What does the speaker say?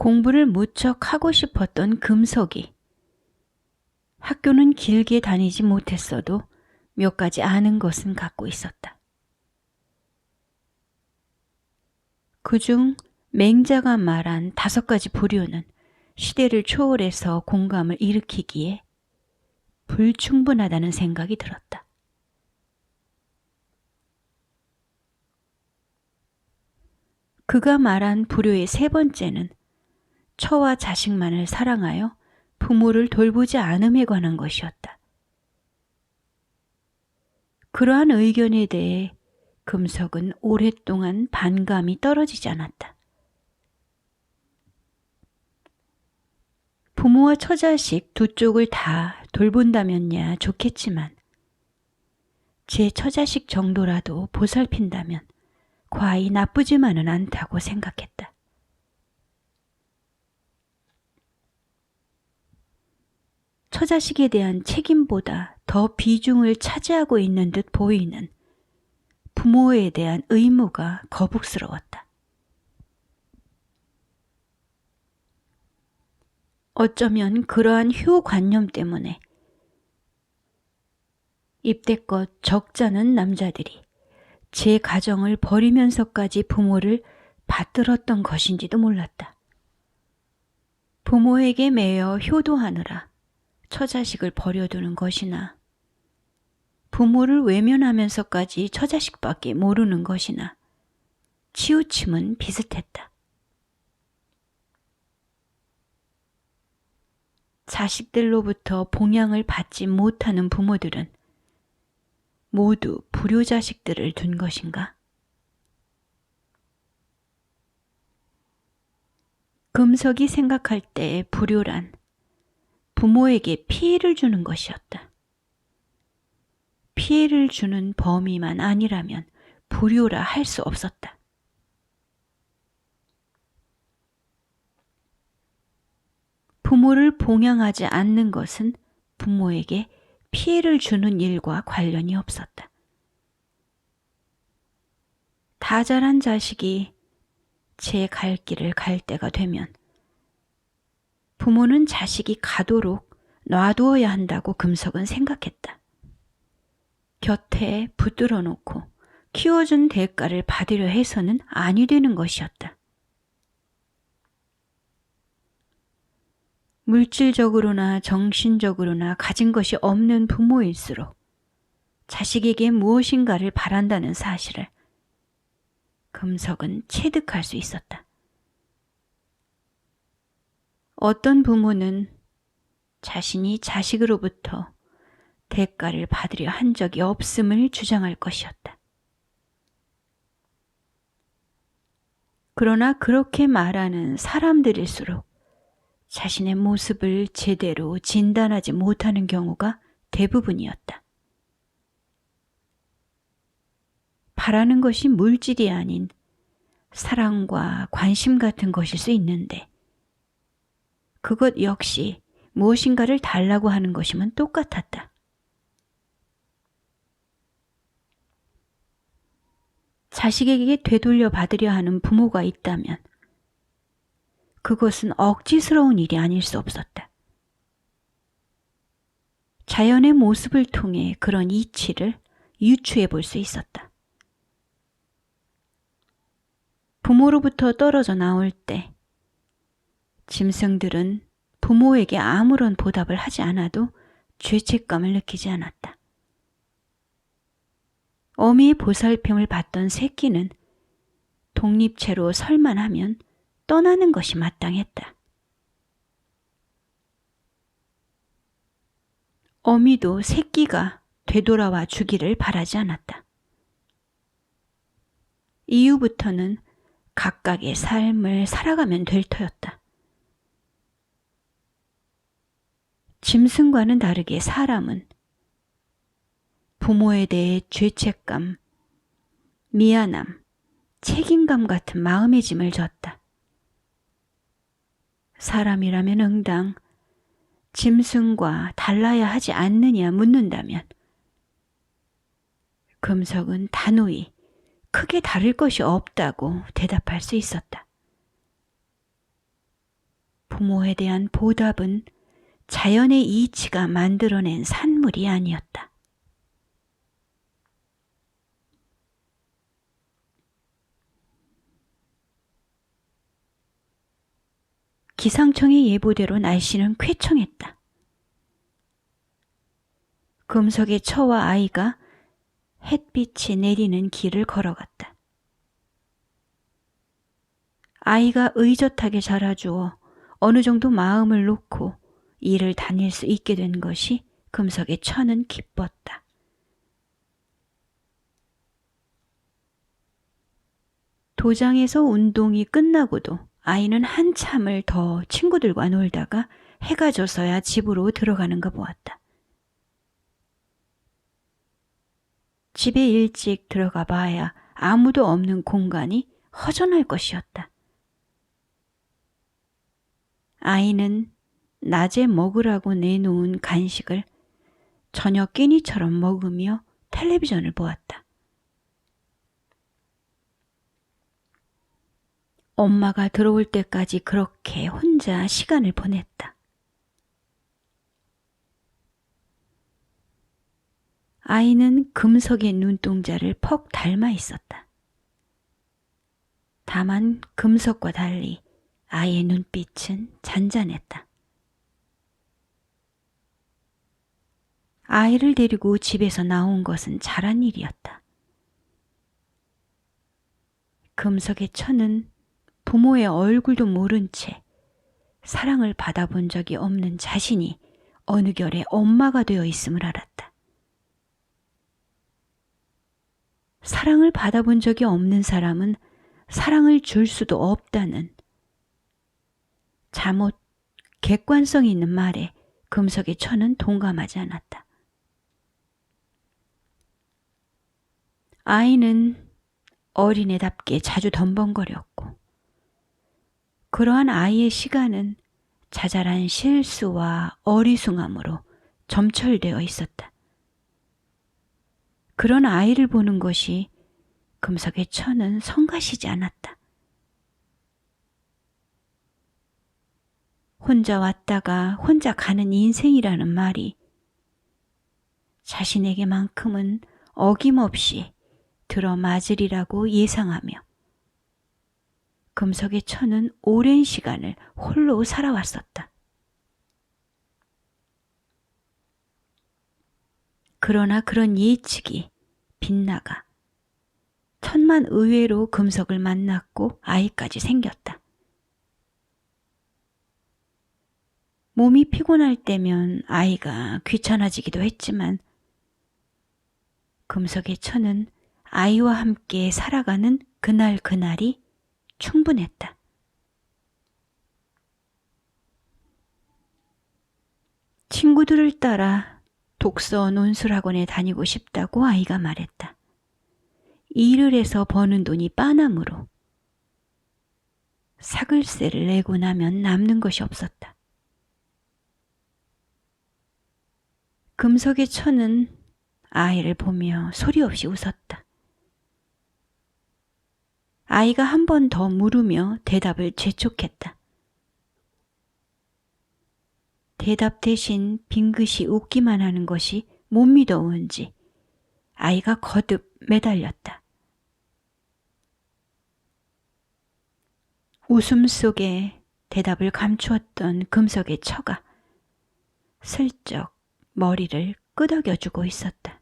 공부를 무척 하고 싶었던 금석이 학교는 길게 다니지 못했어도 몇 가지 아는 것은 갖고 있었다. 그중 맹자가 말한 5가지 부류는 시대를 초월해서 공감을 일으키기에 불충분하다는 생각이 들었다. 그가 말한 부류의 3번째는 처와 자식만을 사랑하여 부모를 돌보지 않음에 관한 것이었다. 그러한 의견에 대해 금석은 오랫동안 반감이 떨어지지 않았다. 부모와 처자식 두 쪽을 다 돌본다면야 좋겠지만 제 처자식 정도라도 보살핀다면 과히 나쁘지만은 않다고 생각했다. 처자식에 대한 책임보다 더 비중을 차지하고 있는 듯 보이는 부모에 대한 의무가 거북스러웠다. 어쩌면 그러한 효관념 때문에 입대껏 적잖은 남자들이 제 가정을 버리면서까지 부모를 받들었던 것인지도 몰랐다. 부모에게 매여 효도하느라 처자식을 버려두는 것이나 부모를 외면하면서까지 처자식밖에 모르는 것이나 치우침은 비슷했다. 자식들로부터 봉양을 받지 못하는 부모들은 모두 불효자식들을 둔 것인가? 금석이 생각할 때 불효란 부모에게 피해를 주는 것이었다. 피해를 주는 범위만 아니라면 불효라 할 수 없었다. 부모를 봉양하지 않는 것은 부모에게 피해를 주는 일과 관련이 없었다. 다 자란 자식이 제 갈 길을 갈 때가 되면 부모는 자식이 가도록 놔두어야 한다고 금석은 생각했다. 곁에 붙들어 놓고 키워준 대가를 받으려 해서는 아니 되는 것이었다. 물질적으로나 정신적으로나 가진 것이 없는 부모일수록 자식에게 무엇인가를 바란다는 사실을 금석은 체득할 수 있었다. 어떤 부모는 자신이 자식으로부터 대가를 받으려 한 적이 없음을 주장할 것이었다. 그러나 그렇게 말하는 사람들일수록 자신의 모습을 제대로 진단하지 못하는 경우가 대부분이었다. 바라는 것이 물질이 아닌 사랑과 관심 같은 것일 수 있는데 그것 역시 무엇인가를 달라고 하는 것이면 똑같았다. 자식에게 되돌려 받으려 하는 부모가 있다면 그것은 억지스러운 일이 아닐 수 없었다. 자연의 모습을 통해 그런 이치를 유추해 볼 수 있었다. 부모로부터 떨어져 나올 때 짐승들은 부모에게 아무런 보답을 하지 않아도 죄책감을 느끼지 않았다. 어미의 보살핌을 받던 새끼는 독립체로 설만 하면 떠나는 것이 마땅했다. 어미도 새끼가 되돌아와 주기를 바라지 않았다. 이후부터는 각각의 삶을 살아가면 될 터였다. 짐승과는 다르게 사람은 부모에 대해 죄책감, 미안함, 책임감 같은 마음의 짐을 졌다. 사람이라면 응당 짐승과 달라야 하지 않느냐 묻는다면 금석은 단호히 크게 다를 것이 없다고 대답할 수 있었다. 부모에 대한 보답은 자연의 이치가 만들어낸 산물이 아니었다. 기상청의 예보대로 날씨는 쾌청했다. 금석의 처와 아이가 햇빛이 내리는 길을 걸어갔다. 아이가 의젓하게 자라주어 어느 정도 마음을 놓고 일을 다닐 수 있게 된 것이 금석의 처는 기뻤다. 도장에서 운동이 끝나고도 아이는 한참을 더 친구들과 놀다가 해가 져서야 집으로 들어가는가 보았다. 집에 일찍 들어가 봐야 아무도 없는 공간이 허전할 것이었다. 아이는 낮에 먹으라고 내놓은 간식을 저녁 끼니처럼 먹으며 텔레비전을 보았다. 엄마가 들어올 때까지 그렇게 혼자 시간을 보냈다. 아이는 금석의 눈동자를 퍽 닮아 있었다. 다만 금석과 달리 아이의 눈빛은 잔잔했다. 아이를 데리고 집에서 나온 것은 잘한 일이었다. 금석의 처는 부모의 얼굴도 모른 채 사랑을 받아본 적이 없는 자신이 어느 결에 엄마가 되어 있음을 알았다. 사랑을 받아본 적이 없는 사람은 사랑을 줄 수도 없다는 잠옷 객관성이 있는 말에 금석의 처는 동감하지 않았다. 아이는 어린애답게 자주 덤벙거렸고 그러한 아이의 시간은 자잘한 실수와 어리숭함으로 점철되어 있었다. 그런 아이를 보는 것이 금석의 처는 성가시지 않았다. 혼자 왔다가 혼자 가는 인생이라는 말이 자신에게만큼은 어김없이 들어맞으리라고 예상하며 금석의 처는 오랜 시간을 홀로 살아왔었다. 그러나 그런 예측이 빗나가 천만 의외로 금석을 만났고 아이까지 생겼다. 몸이 피곤할 때면 아이가 귀찮아지기도 했지만 금석의 처는 아이와 함께 살아가는 그날이 충분했다. 친구들을 따라 독서 논술학원에 다니고 싶다고 아이가 말했다. 일을 해서 버는 돈이 빠남으로 사글세를 내고 나면 남는 것이 없었다. 금석의 처는 아이를 보며 소리 없이 웃었다. 아이가 한 번 더 물으며 대답을 재촉했다. 대답 대신 빙긋이 웃기만 하는 것이 못 믿어온지 아이가 거듭 매달렸다. 웃음 속에 대답을 감추었던 금석의 처가 슬쩍 머리를 끄덕여주고 있었다.